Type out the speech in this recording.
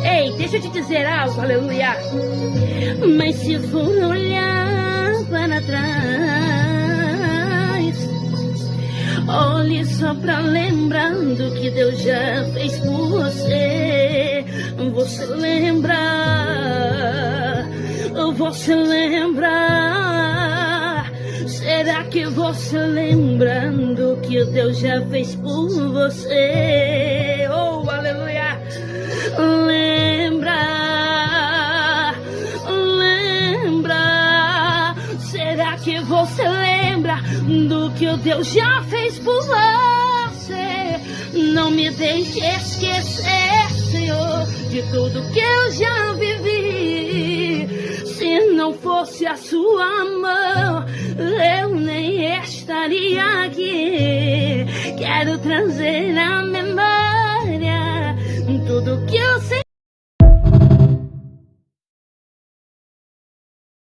Ei, deixa eu te dizer algo, aleluia. Mas se for olhar para trás, olhe só pra lembrar do que Deus já fez por você. Você lembra? Você lembra? Será que você lembra do que Deus já fez por você? Oh, aleluia! Lembra? Lembra? Será que você lembra do que Deus já fez por você? Não me deixe esquecer, Senhor, de tudo que eu já vivi. Se não fosse a sua mão, eu nem estaria aqui. Quero trazer à memória tudo que eu sei.